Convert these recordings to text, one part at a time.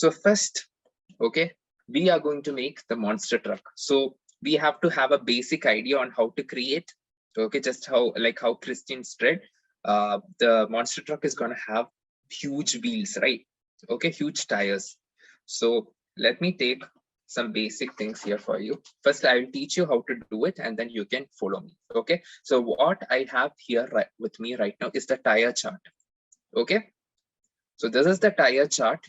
So first, okay, we are going to make the monster truck. So we have to have a basic idea on how to create, okay, just how Christian said, the monster truck is going to have huge wheels, right? Okay, huge tires. So let me take some basic things here for you. First, I will teach you how to do it, and then you can follow me. Okay, so what I have here with me right now is the tire chart. Okay, so this is the tire chart.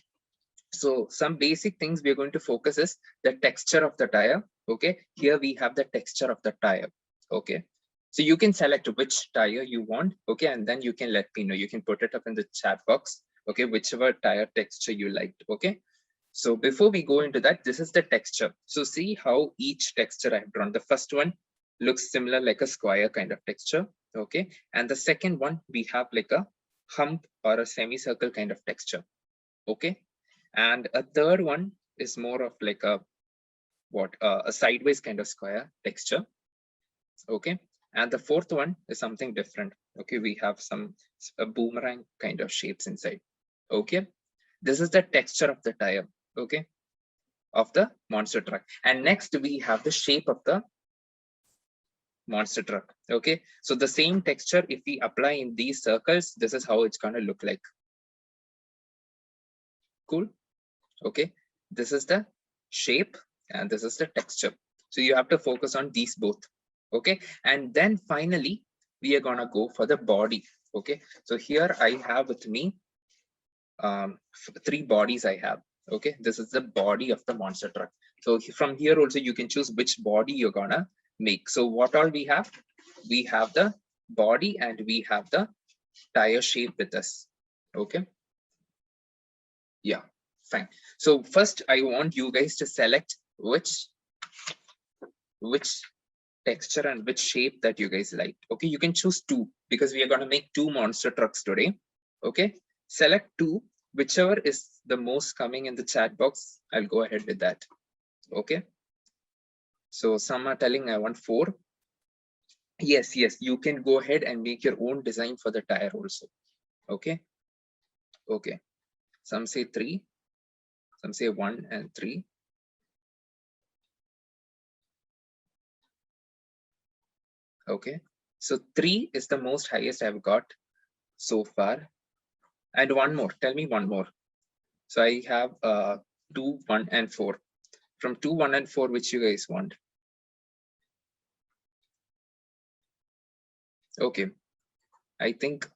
So some basic things we are going to focus is the texture of the tire. Okay, here we have the texture of the tire. Okay, so you can select which tire you want. Okay, and then you can let me know. You can put it up in the chat box. Okay, whichever tire texture you liked. Okay, so before we go into that, this is the texture. So see how each texture I've drawn. The first one looks similar like a square kind of texture. Okay, and the second one we have like a hump or a semicircle kind of texture. Okay, and a third one is more of like a a sideways kind of square texture. Okay, and the fourth one is something different. Okay, we have some a boomerang kind of shapes inside. Okay, this is the texture of the tire. Okay, of the monster truck. And next we have the shape of the monster truck. Okay, so the same texture, if we apply in these circles, this is how it's going to look like. Cool. Okay, this is the shape and this is the texture. So you have to focus on these both. Okay, and then finally we are gonna go for the body. Okay, so here I have with me 3 bodies I have. Okay, this is the body of the monster truck. So from here also you can choose which body you're gonna make. So what all we have the body and we have the tire shape with us. Okay, yeah, fine. So first I want you guys to select which texture and which shape that you guys like. Okay, you can choose 2 because we are going to make 2 monster trucks today. Okay, select 2, whichever is the most coming in the chat box. I'll go ahead with that. Okay, so some are telling I want 4. Yes, you can go ahead and make your own design for the tire also. Okay, okay, some say 3, some say 1 and 3. Okay, so 3 is the most highest I've got so far. And one more, tell me one more. So I have 2, 1 and 4. From 2, 1 and 4, which you guys want? Okay, I think,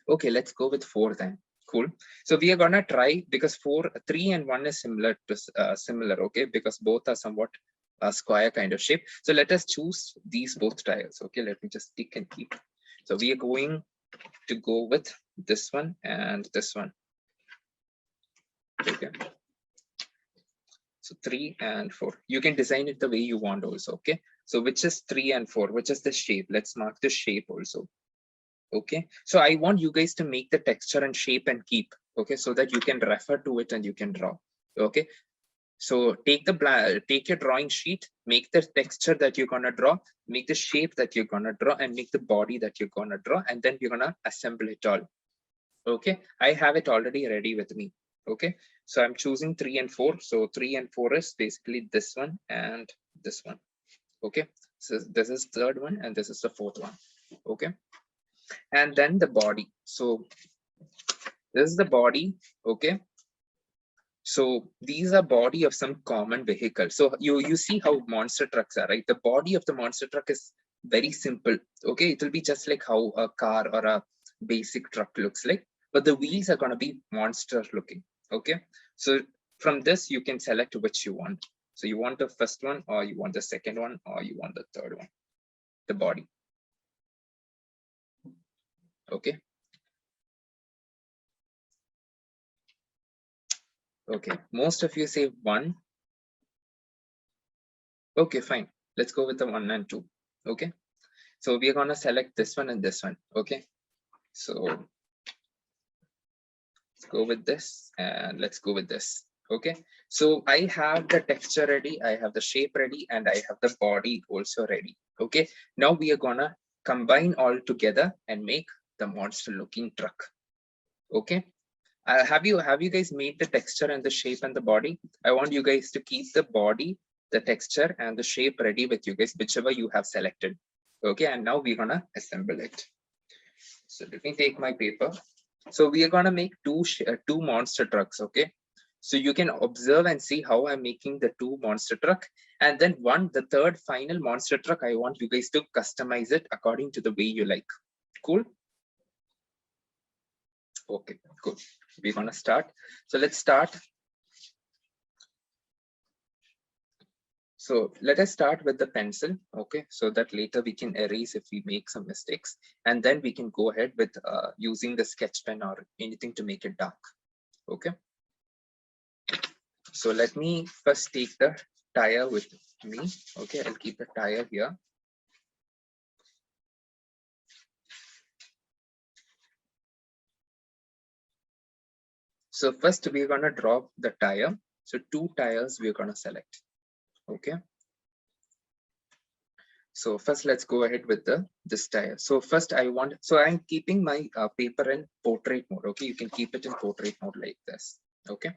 okay, let's go with 4 then. Cool. So we are gonna try, because 3 and 1 is similar to similar, okay, because both are somewhat square kind of shape. So let us choose these both tires. Okay, let me just tick and keep. So we are going to go with this one and this one. Okay, so 3 and 4, you can design it the way you want also. Okay, so which is 3 and 4, which is the shape? Let's mark the shape also. Okay, so I want you guys to make the texture and shape and keep. Okay, so that you can refer to it and you can draw. Okay, so take your drawing sheet, make the texture that you're gonna draw, make the shape that you're gonna draw, and make the body that you're gonna draw, and then you're gonna assemble it all. Okay, I have it already ready with me. Okay, so I'm choosing 3 and 4. So 3 and 4 is basically this one and this one. Okay, so this is third one and this is the fourth one. Okay, and then the body. So this is the body. Okay, so these are body of some common vehicle. So you see how monster trucks are, right? The body of the monster truck is very simple. Okay, it will be just like how a car or a basic truck looks like, but the wheels are going to be monster looking. Okay, so from this you can select which you want. So you want the first one, or you want the second one, or you want the third one, the body. Okay, okay, most of you say 1. Okay, fine, let's go with the 1 and 2. Okay, so we are going to select this one and this one. Okay, so let's go with this and let's go with this. Okay, so I have the texture ready, I have the shape ready, and I have the body also ready. Okay, now we are gonna combine all together and make the monster looking truck. Okay, Have you guys made the texture and the shape and the body? I want you guys to keep the body, the texture and the shape ready with you guys, whichever you have selected. Okay, and now we're gonna assemble it. So let me take my paper. So we are gonna make two monster trucks. Okay, so you can observe and see how I'm making the two monster truck, and then the third final monster truck, I want you guys to customize it according to the way you like. Cool. Okay, cool. We're gonna start. So let's start. So let us start with the pencil, okay, so that later we can erase if we make some mistakes, and then we can go ahead with using the sketch pen or anything to make it dark, okay. So let me first take the tire with me, okay. I'll keep the tire here. So first we're gonna draw the tire. So two tires we're gonna select, okay. So first let's go ahead with this tire. So first I'm keeping my paper in portrait mode, okay. You can keep it in portrait mode like this, okay.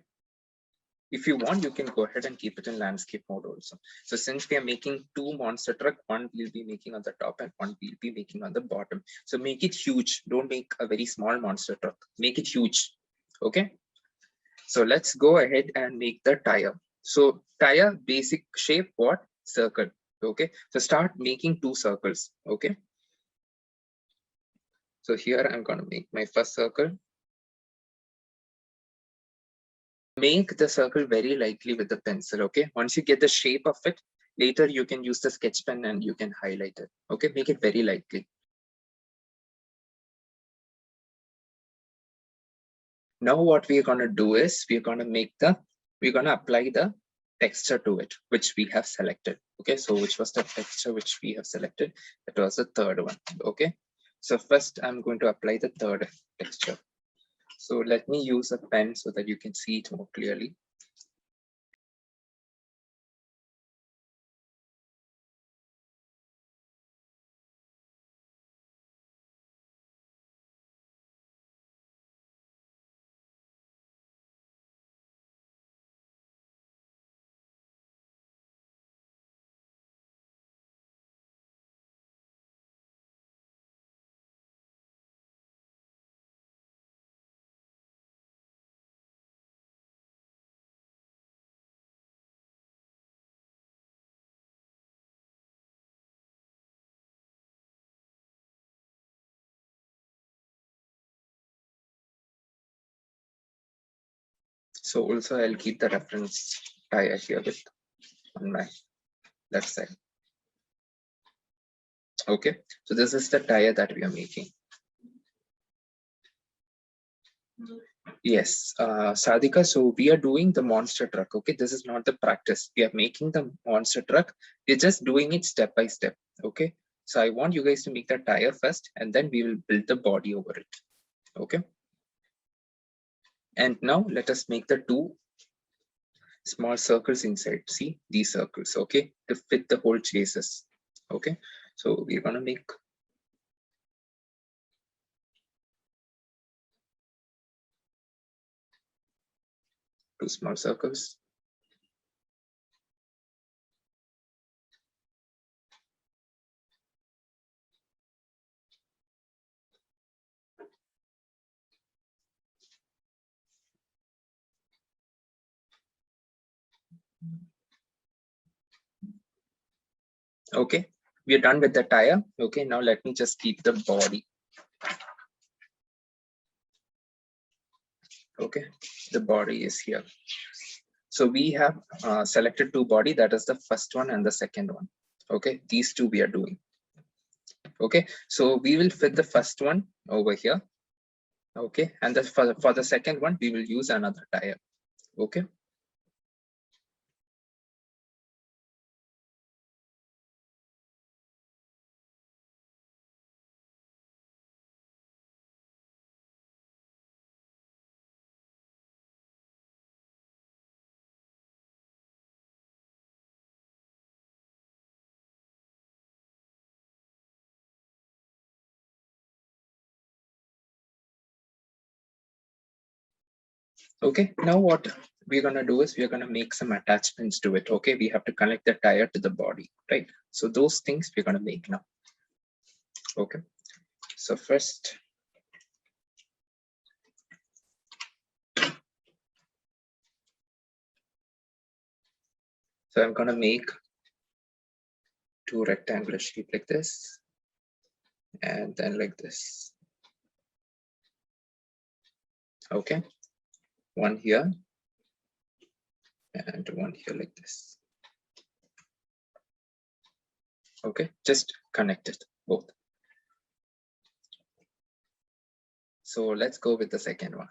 If you want, you can go ahead and keep it in landscape mode also. So since we are making two monster truck, one we'll be making on the top and one we'll be making on the bottom. So make it huge. Don't make a very small monster truck. Make it huge. Okay. So let's go ahead and make the tire. So tire basic shape, what? Circle. Okay. So start making two circles. Okay. So here I'm going to make my first circle. Make the circle very lightly with the pencil, okay. Once you get the shape of it, later you can use the sketch pen and you can highlight it, okay. Make it very lightly. Now what we're going to do is we're going to apply the texture to it, which we have selected, okay. So which was the texture which we have selected? That was the third one, okay. So first I'm going to apply the third texture. So let me use a pen so that you can see it more clearly. So also I'll keep the reference tire here with on my left side. Okay, so this is the tire that we are making. Yes, Sadhika, so we are doing the monster truck. Okay, this is not the practice. We are making the monster truck. We're just doing it step by step. Okay, so I want you guys to make the tire first and then we will build the body over it. Okay, and now let us make the two small circles inside. See these circles, okay, to fit the whole chases. Okay, so we're gonna make two small circles. Okay, we are done with the tire. Okay, now let me just keep the body. Okay, the body is here. So we have selected two body, that is the first one and the second one. Okay, these two we are doing. Okay, so we will fit the first one over here. Okay, and for the second one, we will use another tire. Okay. Okay, now what we're gonna do is we're gonna make some attachments to it. Okay, we have to connect the tire to the body, right? So those things we're gonna make now. Okay, so first, so I'm gonna make two rectangular shape like this, and then like this. Okay, one here and one here like this. Okay, just connect it both. So let's go with the second one.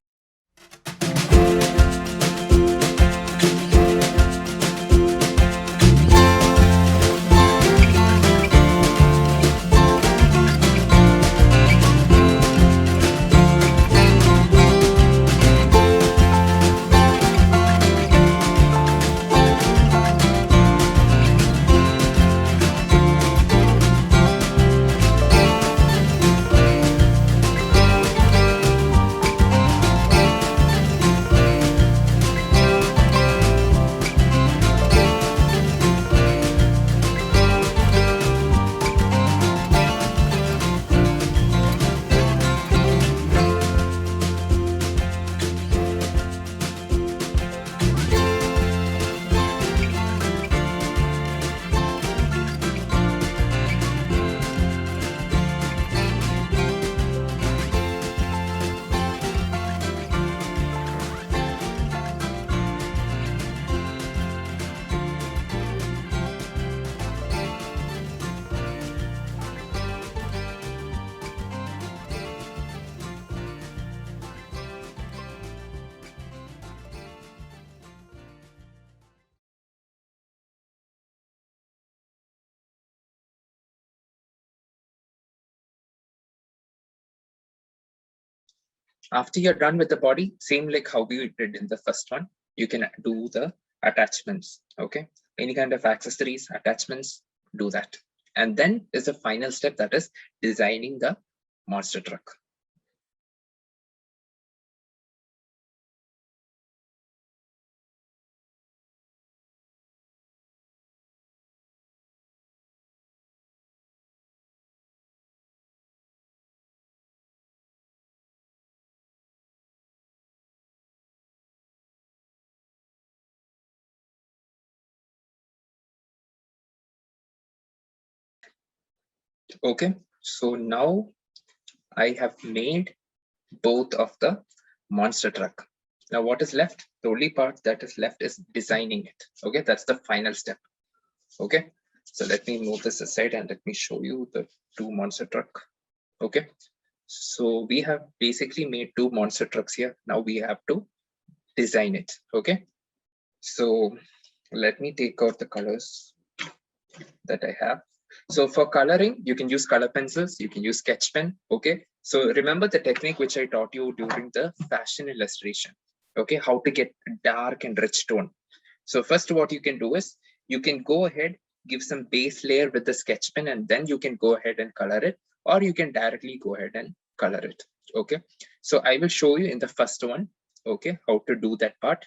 After you're done with the body, same like how we did in the first one, you can do the attachments. Okay, any kind of accessories, attachments, do that. And then is the final step, that is designing the monster truck. Okay, so now I have made both of the monster truck. Now what is left? The only part that is left is designing it. Okay, that's the final step. Okay, so let me move this aside and let me show you the two monster truck. Okay, so we have basically made two monster trucks here. Now we have to design it. Okay, so let me take out the colors that I have. So for coloring, you can use color pencils, you can use sketch pen. Okay, so remember the technique which I taught you during the fashion illustration. Okay, how to get dark and rich tone. So first what you can do is you can go ahead, give some base layer with the sketch pen, and then you can go ahead and color it, or you can directly go ahead and color it. Okay, so I will show you in the first one, okay, how to do that part.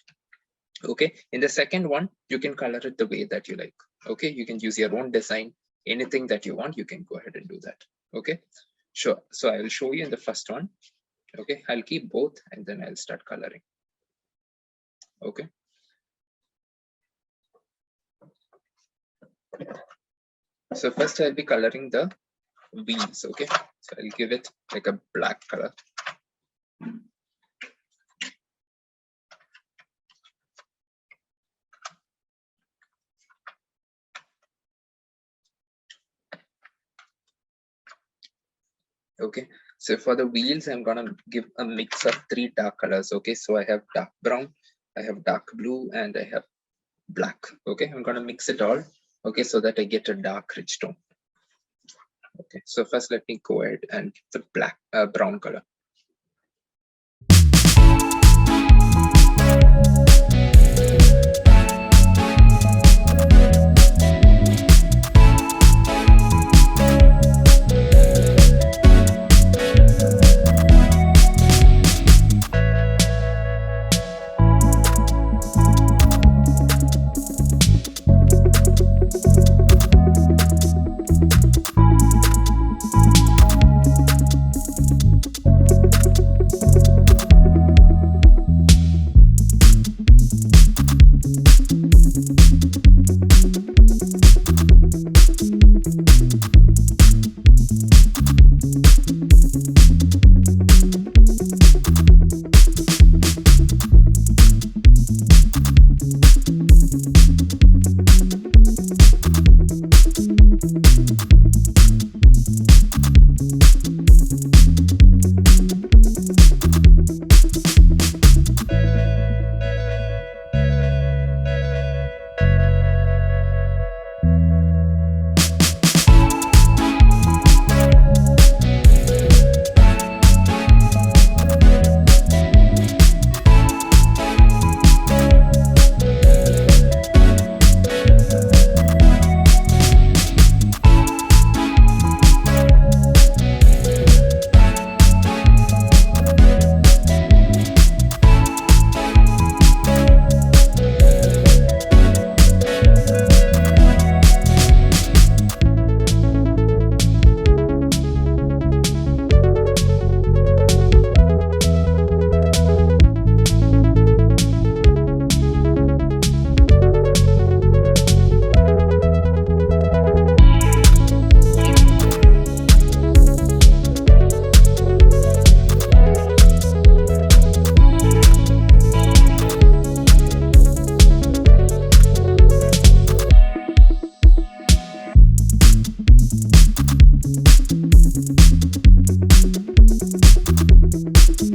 Okay, in the second one, you can color it the way that you like. Okay, you can use your own design, anything that you want, you can go ahead and do that. Okay, sure. So I will show you in the first one. Okay, I'll keep both and then I'll start coloring. Okay. So first I'll be coloring the wheels. Okay, so I'll give it like a black color. Okay, so for the wheels, I'm gonna give a mix of three dark colors. Okay, so I have dark brown, I have dark blue, and I have black. Okay, I'm gonna mix it all. Okay, so that I get a dark rich tone. Okay, so first let me go ahead and the black brown color.